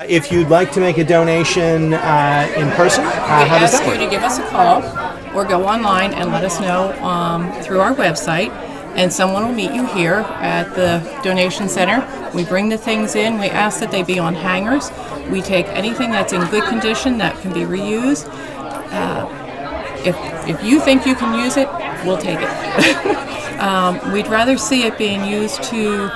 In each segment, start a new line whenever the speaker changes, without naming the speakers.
If you'd like to make a donation in person, how does that
ask you
work?
to give us a call or go online and let us know through our website, and someone will meet you here at the donation center. We bring the things in. We ask that they be on hangers. We take anything that's in good condition that can be reused. If you think you can use it, we'll take it. We'd rather see it being used to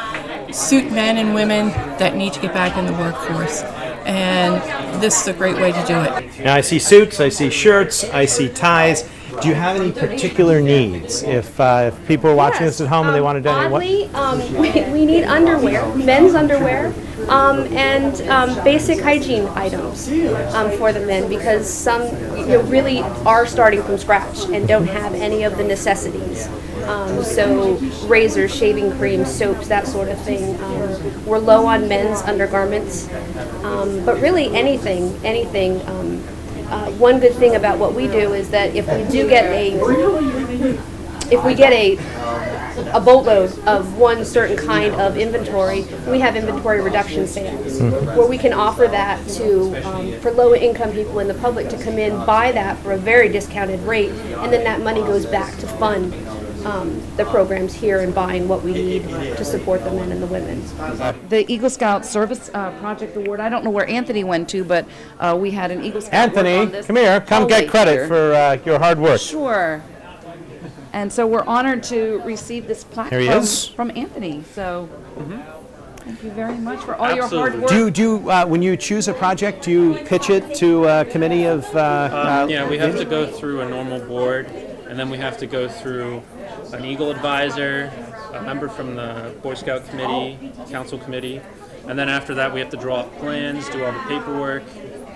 suit men and women that need to get back in the workforce. And this is a great way to do it.
Now I see suits, I see shirts, I see ties. Do you have any particular needs? If people are watching this at home and they want to donate,
we need underwear, men's underwear, and basic hygiene items for the men, because some really are starting from scratch and don't have any of the necessities. So razors, shaving cream, soaps, that sort of thing. We're low on men's undergarments, but really anything. One good thing about what we do is that if we get a boatload of one certain kind of inventory, we have inventory reduction sales where we can offer that to for low-income people in the public to come in, buy that for a very discounted rate, and then that money goes back to fund the programs here and buying what we need to support the men and the women.
The Eagle Scout Service Project Award, I don't know where Anthony went to, but we had an Eagle Scout
Anthony,
award on this
come here. Come get
holiday
credit
here.
for your hard work.
Sure. And so we're honored to receive this plaque
Here he is.
from Anthony. So thank you very much for all your hard work.
Do you when you choose a project, do you pitch it to a committee of?
Yeah, we have to go through a normal board, and then we have to go through an Eagle advisor, a member from the Boy Scout committee, council committee, and then after that we have to draw up plans, do all the paperwork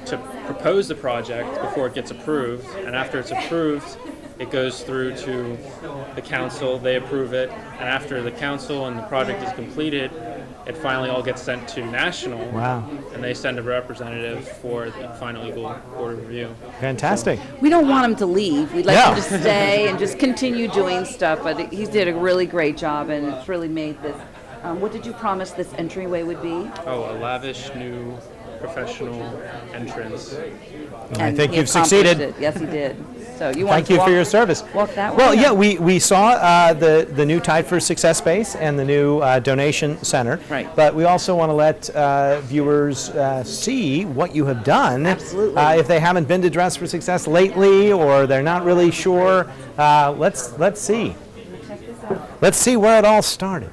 to propose the project before it gets approved, and after it's approved, it goes through to the council, they approve it, and after the council and the project is completed, it finally all gets sent to national.
Wow.
And they send a representative for the final Eagle Board of Review.
Fantastic.
We don't want him to leave. We'd like
Yeah.
him to stay and just continue doing stuff. But he did a really great job, and it's really made this. What did you promise this entryway would be?
Oh, a lavish new professional entrance.
I
And
think
he
you've
accomplished
succeeded.
it. Yes, he did. So you want
Thank
to
you
walk,
for your service.
Walk that way.
Well, yeah, we saw the new Tide for Success space and the new donation center.
Right.
But we also want to let viewers see what you have done.
Absolutely.
If they haven't been to Dress for Success lately or they're not really sure, let's see. Let's see where it all started.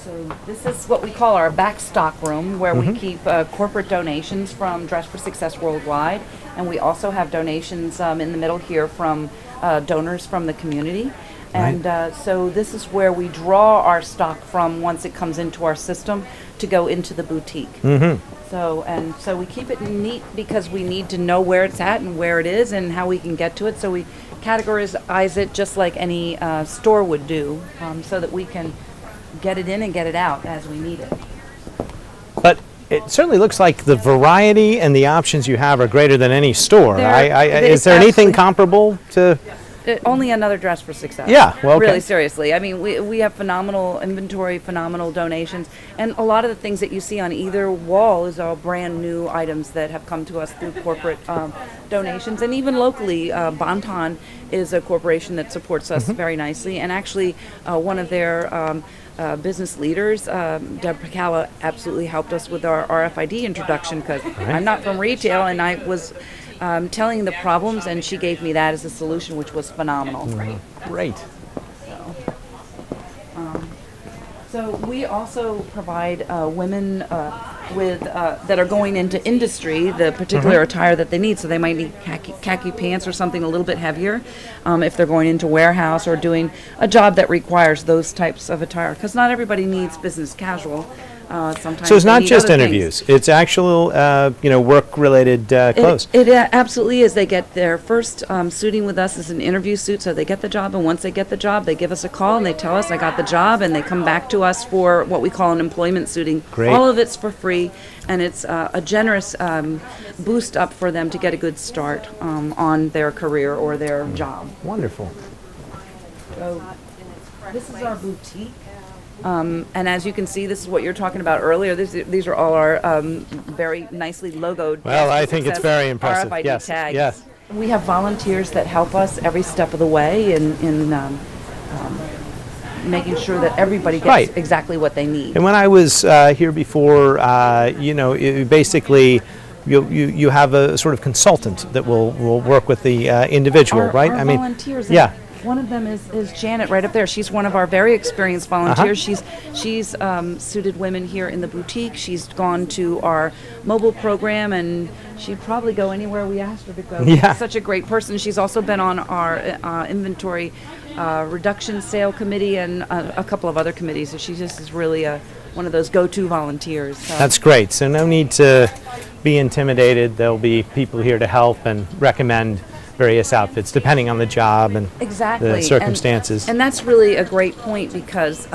So this is what we call our back stock room, where we keep corporate donations from Dress for Success Worldwide, and we also have donations in the middle here from donors from the community. And so this is where we draw our stock from once it comes into our system to go into the boutique. So we keep it neat because we need to know where it's at and where it is and how we can get to it. So we categorize it just like any store would do, so that we can get it in and get it out as we need it.
But it certainly looks like the variety and the options you have are greater than any store. Is there anything comparable to?
Only another Dress for Success.
Yeah, well, okay.
Really, seriously. I mean, we have phenomenal inventory, phenomenal donations, and a lot of the things that you see on either wall is all brand new items that have come to us through corporate donations, and even locally, Bonton is a corporation that supports us very nicely, and actually one of their business leaders, Deb Pacala, absolutely helped us with our RFID introduction, because I'm not from retail, and I was telling the problems, and she gave me that as a solution, which was phenomenal.
Great.
So we also provide women with that are going into industry the particular attire that they need. So they might need khaki pants or something a little bit heavier if they're going into warehouse or doing a job that requires those types of attire. Because not everybody needs business casual. Sometimes
So it's
they
not
need
just
other
interviews;
things.
it's actual, work-related clothes.
It absolutely is. They get their first suiting with us as an interview suit, so they get the job, and once they get the job, they give us a call and they tell us, I got the job, and they come back to us for what we call an employment suiting.
Great.
All of it's for free, and it's a generous boost up for them to get a good start on their career or their job.
Wonderful.
So this is our boutique. And as you can see, this is what you're talking about earlier. These are all our very nicely logoed.
Well,
Dress
I
for
think it's
Success
very impressive.
RFID
Yes,
tags.
yes.
We have volunteers that help us every step of the way in making sure that everybody gets
Right.
exactly what they need.
And when I was here before, basically, you have a sort of consultant that will work with the individual, right?
Our volunteers.
yeah.
One of them is Janet right up there. She's one of our very experienced volunteers. She's suited women here in the boutique. She's gone to our mobile program, and she'd probably go anywhere we asked her to go.
Yeah.
She's such a great person. She's also been on our inventory reduction sale committee and a couple of other committees. So she just is really one of those go-to volunteers. So.
That's great. So no need to be intimidated. There'll be people here to help and recommend various outfits depending on the job and
Exactly.
the circumstances.
And that's really a great point because,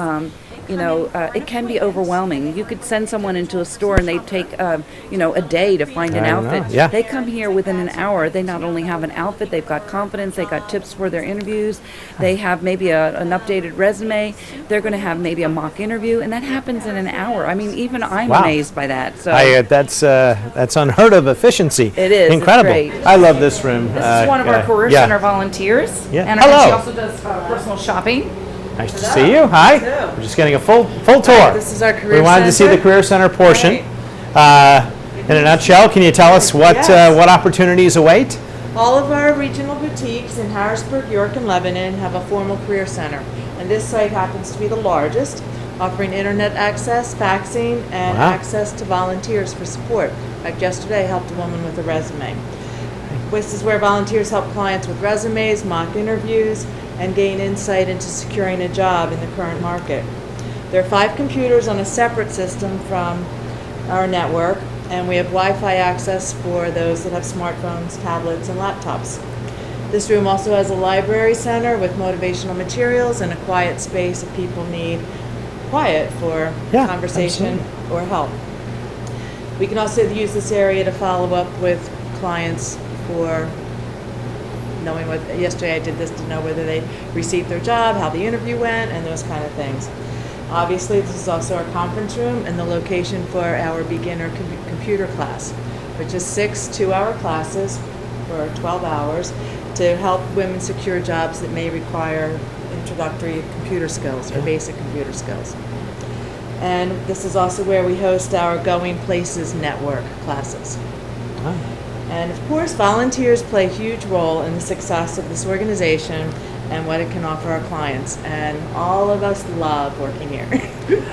it can be overwhelming. You could send someone into a store and they take, a day to find an
I know,
outfit.
yeah.
They come here within an hour. They not only have an outfit, they've got confidence, they've got tips for their interviews, they have maybe an updated resume, they're going to have maybe a mock interview, and that happens in an hour. I mean, even I'm
Wow.
amazed by that. So
That's unheard of efficiency.
It is. It's
Incredible.
great.
I love this room.
this is one of our Career
yeah.
Center volunteers.
Yeah.
And
Hello.
she also does personal shopping.
Nice to see you. Hi. We're just getting a full tour.
This is our Career
We wanted to see
Center.
the Career Center portion.
Right.
In a nutshell, can you tell us what
Yes.
what opportunities await?
All of our regional boutiques in Harrisburg, York, and Lebanon have a formal career center. And this site happens to be the largest, offering internet access, faxing, and
Wow.
access to volunteers for support. Like yesterday, I helped a woman with a resume. This is where volunteers help clients with resumes, mock interviews, and gain insight into securing a job in the current market. There are 5 computers on a separate system from our network, and we have Wi-Fi access for those that have smartphones, tablets, and laptops. This room also has a library center with motivational materials and a quiet space if people need quiet for
Yeah,
conversation or help. We can also use this area to follow up with clients for knowing what, yesterday I did this to know whether they received their job, how the interview went, and those kind of things. Obviously, this is also our conference room and the location for our beginner computer class, which is 6 two-hour classes for 12 hours to help women secure jobs that may require introductory computer skills or basic computer skills. And this is also where we host our Going Places Network classes. And of course, volunteers play a huge role in the success of this organization and what it can offer our clients. And all of us love working here.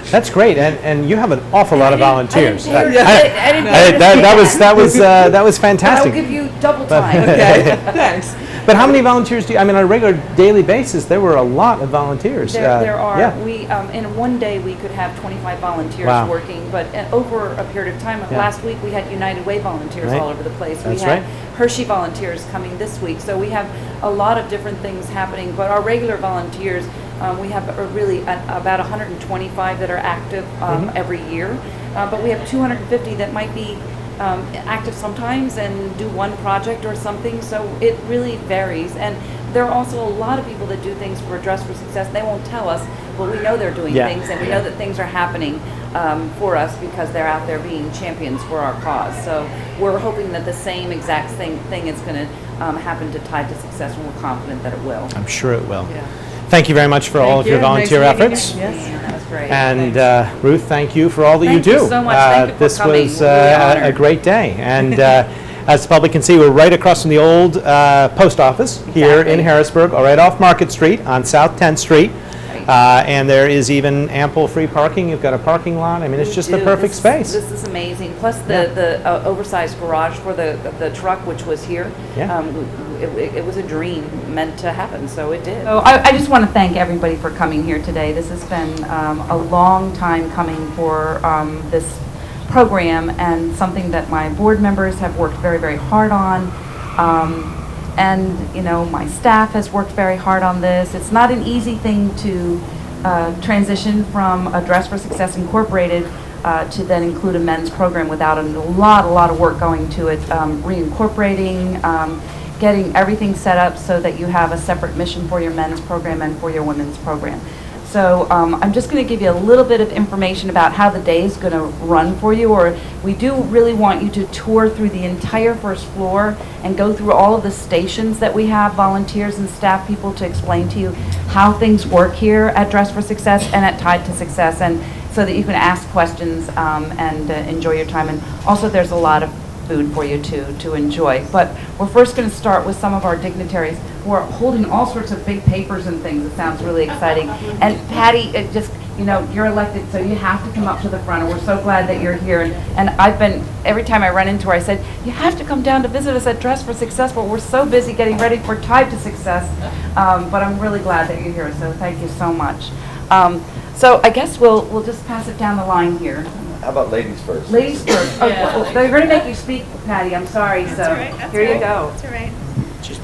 That's great, and you have an awful lot of volunteers.
I didn't pay her.
That was
I'll
fantastic.
give you double time.
Okay, thanks.
But how many volunteers do you? I mean, on a regular daily basis, there were a lot of volunteers.
There are.
Yeah.
We in one day we could have 25 volunteers
Wow.
working, but over a period of time,
Yeah.
last week we had United Way volunteers
Right.
all over the place.
That's
we had
right.
Hershey volunteers coming this week, so we have a lot of different things happening. But our regular volunteers, we have about 125 that are active
Mm-hmm.
every year, but we have 250 that might be active sometimes and do one project or something, so it really varies. And there are also a lot of people that do things for Dress for Success. They won't tell us, but we know they're doing
Yeah.
things, and we know that things are happening for us because they're out there being champions for our cause. So we're hoping that the same exact thing is going to happen to Tide to Success, and we're confident that it will.
I'm sure it will.
Yeah.
Thank you very much for all of your
Nice
volunteer
meeting you.
efforts.
Yes.
Yeah, that was great.
And Ruth, thank you for all that
Thank
you
you
do.
so much. Thank you for
this
coming.
was
We're really
a
honored.
great day. And as the public can see, we're right across from the old post office here in
Exactly.
Harrisburg, right off Market Street on South 10th Street. And there is even ample free parking. You've got a parking lot. I mean, it's just the
Dude,
perfect space.
This is amazing. Plus the oversized garage for the truck, which was here.
Yeah.
It was a dream meant to happen, so it did. So I just want to thank everybody for coming here today. This has been a long time coming for this program, and something that my board members have worked very, very hard on. And my staff has worked very hard on this. It's not an easy thing to transition from a Dress for Success Incorporated to then include a men's program without a lot of work going to it, reincorporating, getting everything set up so that you have a separate mission for your men's program and for your women's program. So I'm just going to give you a little bit of information about how the day is going to run for you, or we do really want you to tour through the entire first floor and go through all of the stations that we have volunteers and staff people to explain to you how things work here at Dress for Success and at Tide to Success, and so that you can ask questions and enjoy your time. And also there's a lot of food for you to enjoy. But we're first going to start with some of our dignitaries who are holding all sorts of big papers and things. It sounds really exciting. And Patty, it just, you know, you're elected, so you have to come up to the front, and we're so glad that you're here. And I've been, every time I run into her, I said, you have to come down to visit us at Dress for Success, but we're so busy getting ready for Tide to Success. But I'm really glad that you're here, so thank you so much. So I guess we'll just pass it down the line here.
How about ladies first?
Ladies first. Oh, well, they're going to make you speak, Patty. I'm sorry.
That's
so
all right. That's
here you
all right.
go.
That's all right.
She's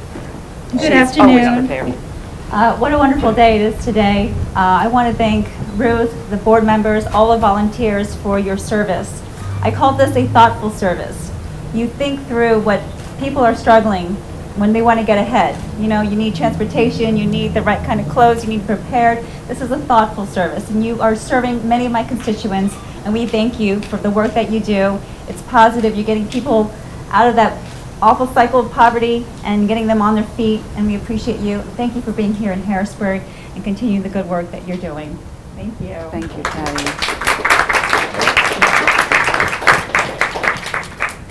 Good
always
afternoon.
prepared.
What a wonderful day it is today. I want to thank Ruth, the board members, all the volunteers for your service. I call this a thoughtful service. You think through what people are struggling when they want to get ahead. You know, you need transportation, you need the right kind of clothes, you need prepared. This is a thoughtful service, and you are serving many of my constituents, and we thank you for the work that you do. It's positive. You're getting people out of that awful cycle of poverty and getting them on their feet, and we appreciate you. Thank you for being here in Harrisburg and continuing the good work that you're doing. Thank you.
Thank you, Patty.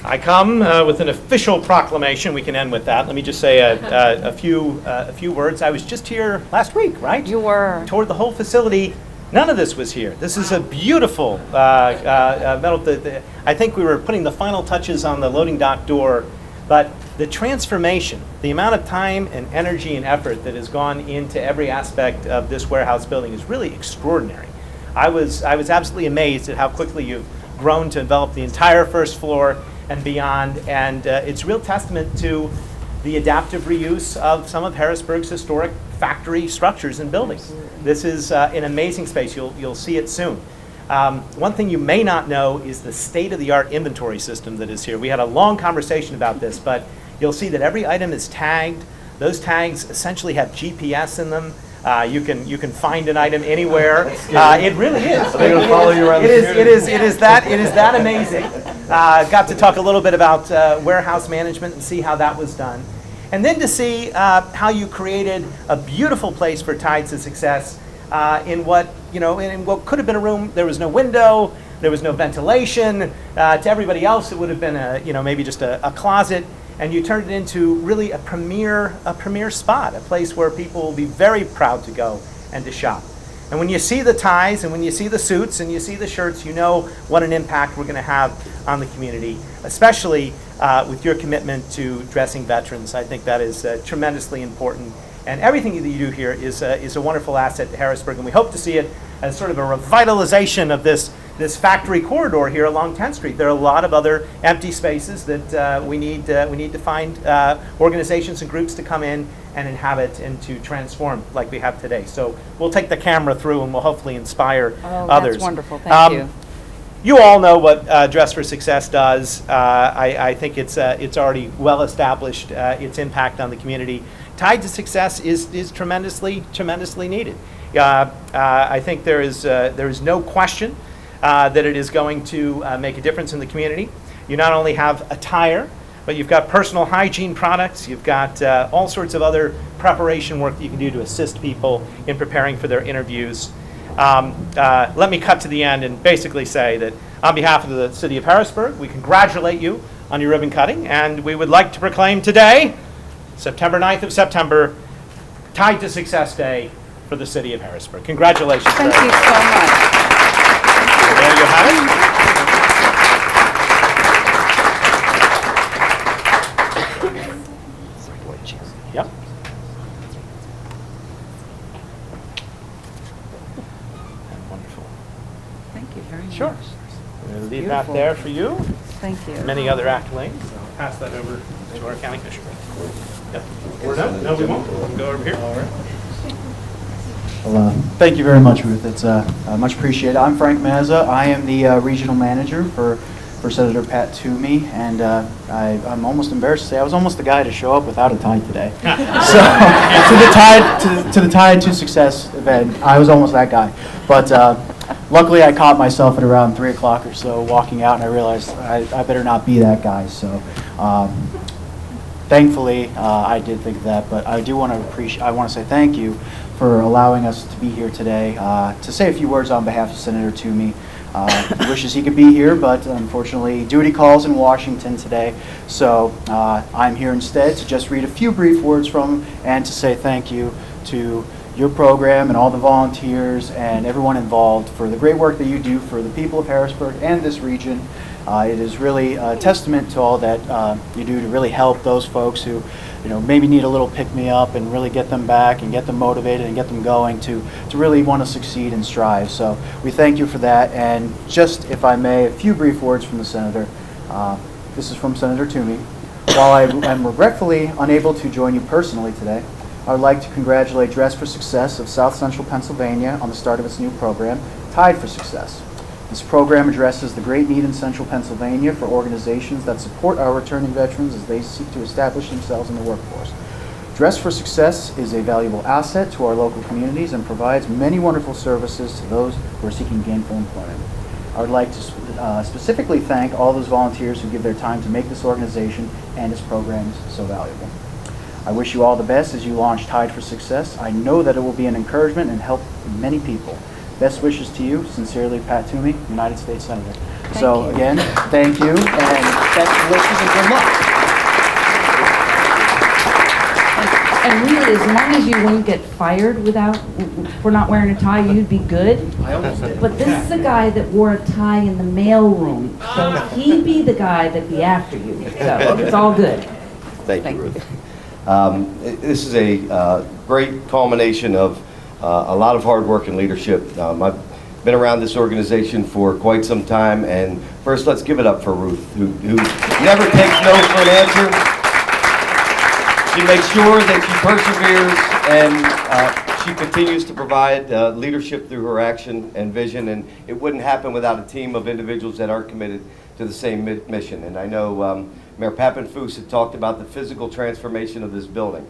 I come with an official proclamation. We can end with that. Let me just say a few words. I was just here last week, right?
You were.
Toured the whole facility. None of this was here. This is a beautiful metal. I think we were putting the final touches on the loading dock door, but the transformation, the amount of time and energy and effort that has gone into every aspect of this warehouse building is really extraordinary. I was absolutely amazed at how quickly you've grown to envelop the entire first floor and beyond, and it's a real testament to the adaptive reuse of some of Harrisburg's historic factory structures and buildings. This is an amazing space. You'll see it soon. One thing you may not know is the state-of-the-art inventory system that is here. We had a long conversation about this, but you'll see that every item is tagged. Those tags essentially have GPS in them. You can find an item anywhere. It really is.
They're going to follow you around the community.
It is that amazing. Got to talk a little bit about warehouse management and see how that was done. And then to see how you created a beautiful place for Tide to Success in what could have been a room. There was no window, there was no ventilation. To everybody else, it would have been maybe just a closet. And you turned it into really a premier spot, a place where people will be very proud to go and to shop. And when you see the ties and when you see the suits and you see the shirts, you know what an impact we're going to have on the community, especially with your commitment to dressing veterans. I think that is tremendously important. And everything that you do here is a wonderful asset to Harrisburg, and we hope to see it as sort of a revitalization of this factory corridor here along 10th Street. There are a lot of other empty spaces that we need to find organizations and groups to come in and inhabit and to transform like we have today. So we'll take the camera through and we'll hopefully inspire others.
That's wonderful. Thank you.
You all know what Dress for Success does. I think it's already well established, its impact on the community. Tide to Success is tremendously needed. I think there is no question that it is going to make a difference in the community. You not only have attire, but you've got personal hygiene products, you've got all sorts of other preparation work that you can do to assist people in preparing for their interviews. Let me cut to the end and basically say that on behalf of the City of Harrisburg, we congratulate you on your ribbon cutting, and we would like to proclaim today, September 9th of September, Tide to Success Day for the City of Harrisburg. Congratulations.
Thank you so much.
There you have it. Yep. Wonderful.
Thank you very much.
Sure. I'm going to leave that
Beautiful.
there for you.
Thank you.
Many other accolades. I'll pass that over to our county commissioner. Yep. Or no, we won't. We'll go over here.
All right. Well, thank you very much, Ruth. It's much appreciated. I'm Frank Mazza. I am the regional manager for for Senator Pat Toomey, and I'm almost embarrassed to say I was almost the guy to show up without a tie today. So to the Tide to Success event, I was almost that guy. But luckily, I caught myself at around 3 o'clock or so walking out, and I realized I better not be that guy. So thankfully, I did think of that. But I do want to I want to say thank you for allowing us to be here today to say a few words on behalf of Senator Toomey. He wishes he could be here, but unfortunately duty calls in Washington today. So I'm here instead to just read a few brief words from him and to say thank you to your program and all the volunteers and everyone involved for the great work that you do for the people of Harrisburg and this region. It is really a testament to all that you do to really help those folks who maybe need a little pick-me-up and really get them back and get them motivated and get them going to really want to succeed and strive. So we thank you for that. And just, if I may, a few brief words from the Senator. This is from Senator Toomey. While I am regretfully unable to join you personally today, I would like to congratulate Dress for Success of South Central Pennsylvania on the start of its new program, Tide for Success. This program addresses the great need in Central Pennsylvania for organizations that support our returning veterans as they seek to establish themselves in the workforce. Dress for Success is a valuable asset to our local communities and provides many wonderful services to those who are seeking gainful employment. I would like to specifically thank all those volunteers who give their time to make this organization and its programs so valuable. I wish you all the best as you launch Tide for Success. I know that it will be an encouragement and help many people. Best wishes to you. Sincerely, Pat Toomey, United States Senator. So again, thank you, and best wishes and good luck.
And really, as long as you wouldn't get fired for not wearing a tie, you'd be good.
I almost did.
But this is a guy that wore a tie in the mailroom, so he'd be the guy that'd be after you. So it's all good.
Thank you, Ruth. This is a great culmination of a lot of hard work and leadership. I've been around this organization for quite some time, and first let's give it up for Ruth, who never takes no for an answer. She makes sure that she perseveres, and she continues to provide leadership through her action and vision, and it wouldn't happen without a team of individuals that are committed to the same mission. And I know Mayor Pappenfuss had talked about the physical transformation of this building.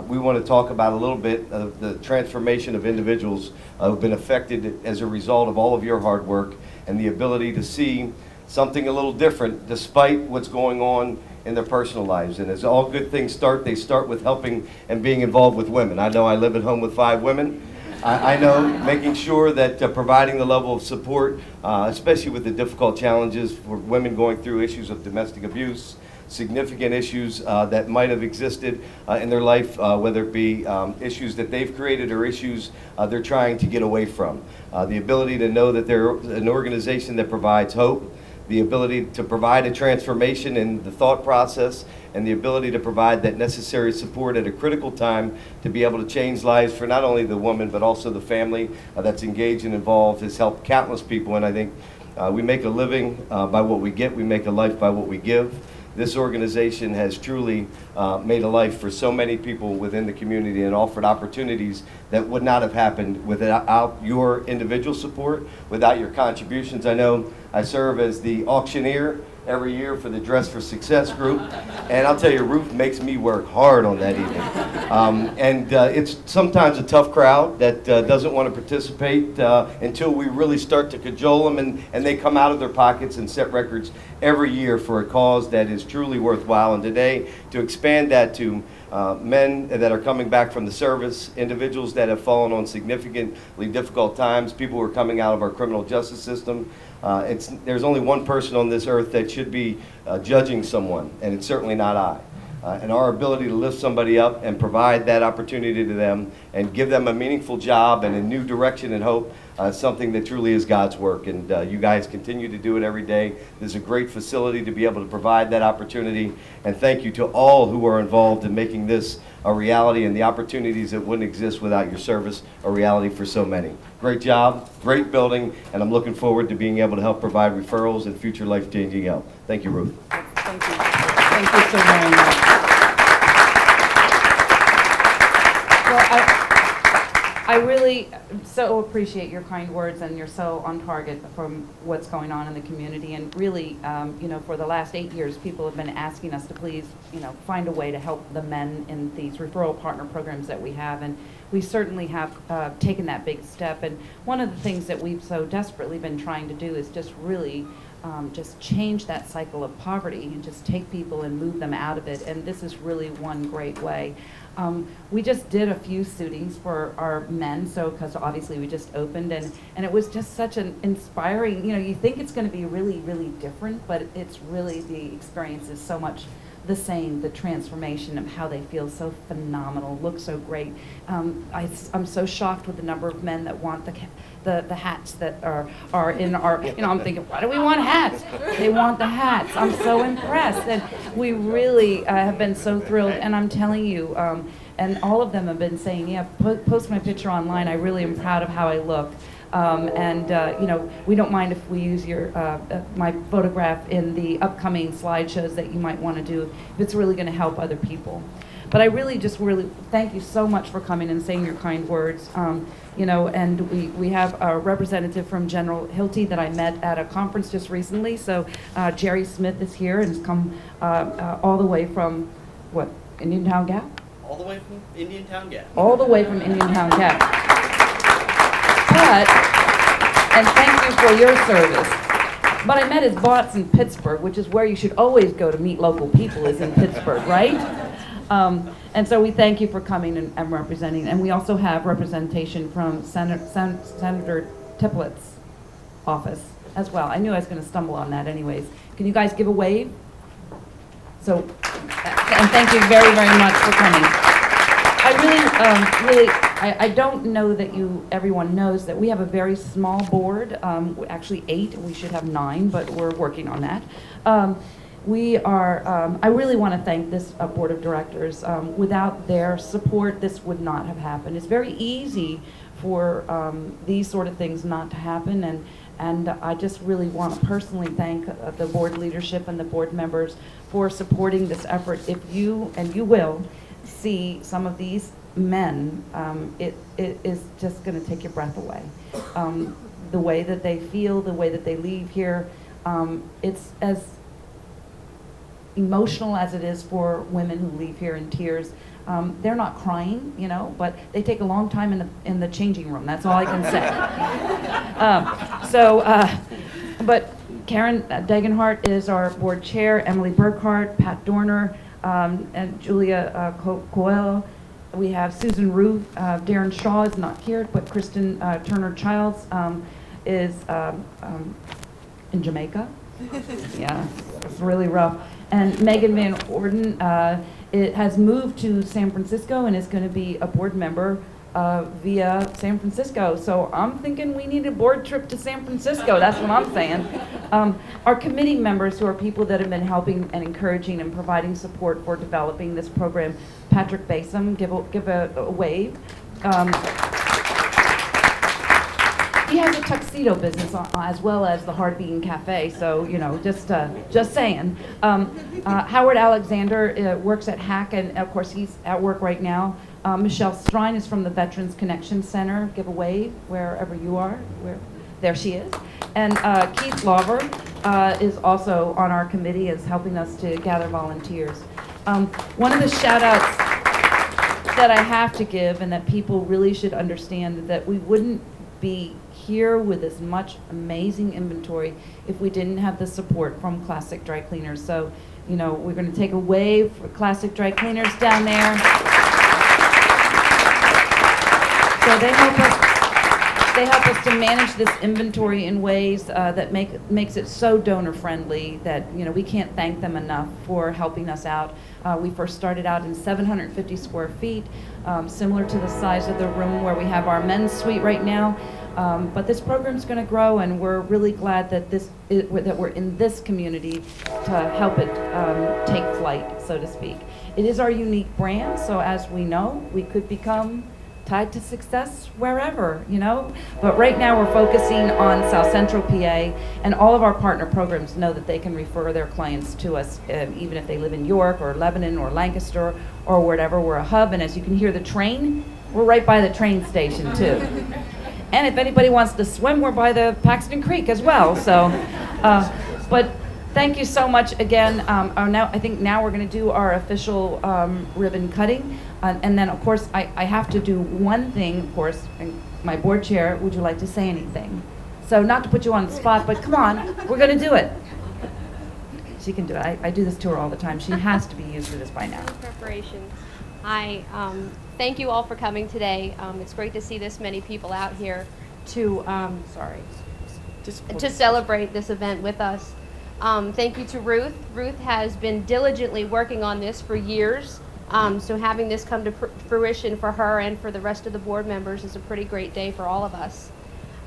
We want to talk about a little bit of the transformation of individuals who have been affected as a result of all of your hard work and the ability to see something a little different despite what's going on in their personal lives. And as all good things start, they start with helping and being involved with women. I know I live at home with 5 women. I know making sure that providing the level of support, especially with the difficult challenges for women going through issues of domestic abuse, significant issues that might have existed in their life, whether it be issues that they've created or issues they're trying to get away from. The ability to know that they're an organization that provides hope, the ability to provide a transformation in the thought process, and the ability to provide that necessary support at a critical time to be able to change lives for not only the woman but also the family that's engaged and involved has helped countless people. And I think we make a living by what we get, we make a life by what we give. This organization has truly made a life for so many people within the community and offered opportunities that would not have happened without your individual support, without your contributions. I know I serve as the auctioneer every year for the Dress for Success group, and I'll tell you, Ruth makes me work hard on that evening. It's sometimes a tough crowd that doesn't want to participate until we really start to cajole them, and they come out of their pockets and set records every year for a cause that is truly worthwhile. And today, to expand that to men that are coming back from the service, individuals that have fallen on significantly difficult times, people who are coming out of our criminal justice system. There's only one person on this earth that should be judging someone, and it's certainly not I. And our ability to lift somebody up and provide that opportunity to them and give them a meaningful job and a new direction and hope is something that truly is God's work. And you guys continue to do it every day. There's a great facility to be able to provide that opportunity. And thank you to all who are involved in making this a reality and the opportunities that wouldn't exist without your service a reality for so many. Great job, great building, and I'm looking forward to being able to help provide referrals and future life-changing help. Thank you, Ruth.
Thank you. Thank you so very much. Well, I really so appreciate your kind words, and you're so on target from what's going on in the community. And really, you know, for the last 8 years, people have been asking us to please, you know, find a way to help the men in these referral partner programs that we have. And we certainly have taken that big step. And one of the things that we've so desperately been trying to do is just really just change that cycle of poverty and just take people and move them out of it. And this is really one great way. We just did a few suitings for our men, so because obviously we just opened, and it was just such an inspiring, you know, you think it's going to be really, really different, but it's really, the experience is so much the same. The transformation of how they feel so phenomenal, look so great. I'm so shocked with the number of men that want the hats that are in our, you know, I'm thinking, why do we want hats? They want the hats. I'm so impressed, and we really have been so thrilled. And I'm telling you, and all of them have been saying, yeah, post my picture online. I really am proud of how I look. You know, we don't mind if we use your my photograph in the upcoming slideshows that you might want to do, if it's really going to help other people. But I really just really thank you so much for coming and saying your kind words. You know, and we have a representative from General Hilty that I met at a conference just recently. So Jerry Smith is here and has come all the way from, what, Indiantown Gap?
All the way from Indiantown Gap.
All the way from Indiantown Gap. But, and thank you for your service. But I met his boss in Pittsburgh, which is where you should always go to meet local people, is in Pittsburgh, right? And so we thank you for coming and representing. And we also have representation from Senator Tiplett's office as well. I knew I was going to stumble on that anyways. Can you guys give a wave? So, and thank you very, very much for coming. I don't know that everyone knows that we have a very small board, actually 8, we should have 9, but we're working on that. I really want to thank this board of directors. Without their support, this would not have happened. It's very easy for these sort of things not to happen, and I just really want to personally thank the board leadership and the board members for supporting this effort. If you, and you will, see some of these men, it is just going to take your breath away. The way that they feel, the way that they leave here, it's as emotional as it is for women who leave here in tears. They're not crying, you know, but they take a long time in the changing room. That's all I can say. But Karen Degenhart is our board chair, Emily Burkhart, Pat Dorner, and Julia Coelho. We have Susan Ruth. Darren Shaw is not here, but Kristen Turner-Childs is in Jamaica. Yeah, it's really rough. And Megan Van Orden has moved to San Francisco and is going to be a board member via San Francisco. So I'm thinking we need a board trip to San Francisco. That's what I'm saying. Our committee members, who are people that have been helping and encouraging and providing support for developing this program. Patrick Basom, give a wave. He has a tuxedo business as well as the Hard Bean Cafe, so, you know, just saying. Howard Alexander works at HAC, and of course he's at work right now. Michelle Strine is from the Veterans Connection Center. Give a wave wherever you are. There she is. And Keith Lauver is also on our committee, is helping us to gather volunteers. One of the shout outs that I have to give, and that people really should understand, that we wouldn't be here with as much amazing inventory if we didn't have the support from Classic Dry Cleaners. So, you know, we're going to take a wave for Classic Dry Cleaners down there. So they help us to manage this inventory in ways that makes it so donor friendly that, you know, we can't thank them enough for helping us out. We first started out in 750 square feet, similar to the size of the room where we have our men's suite right now. But this program's going to grow, and we're really glad that that we're in this community to help it take flight, so to speak. It is our unique brand, so as we know, we could become tied to success wherever, you know. But right now we're focusing on South Central PA, and all of our partner programs know that they can refer their clients to us, even if they live in York or Lebanon or Lancaster or wherever. We're a hub, and as you can hear the train We're right by the train station too. And if anybody wants to swim, we're by the Paxton Creek as well. So, but thank you so much again. I think now we're going to do our official ribbon cutting. And then, of course, I have to do one thing, of course. And my board chair, would you like to say anything? So not to put you on the spot, but come on, we're going to do it. She can do it. I do this to her all the time. She has to be used to this by now.
Preparation. I thank you all for coming today. It's great to see this many people out here to to celebrate this event with us. Thank you to Ruth. Ruth has been diligently working on this for years. So having this come to fruition for her and for the rest of the board members is a pretty great day for all of us.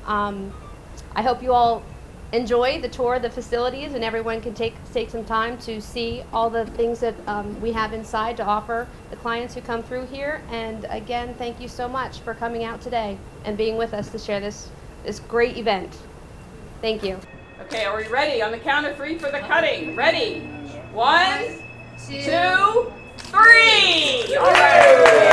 I hope you all enjoy the tour of the facilities and everyone can take some time to see all the things that we have inside to offer the clients who come through here. And again, thank you so much for coming out today and being with us to share this great event. Thank you.
Okay, are we ready? On the count of 3 for the cutting. Ready? 1, 2, 3! All right!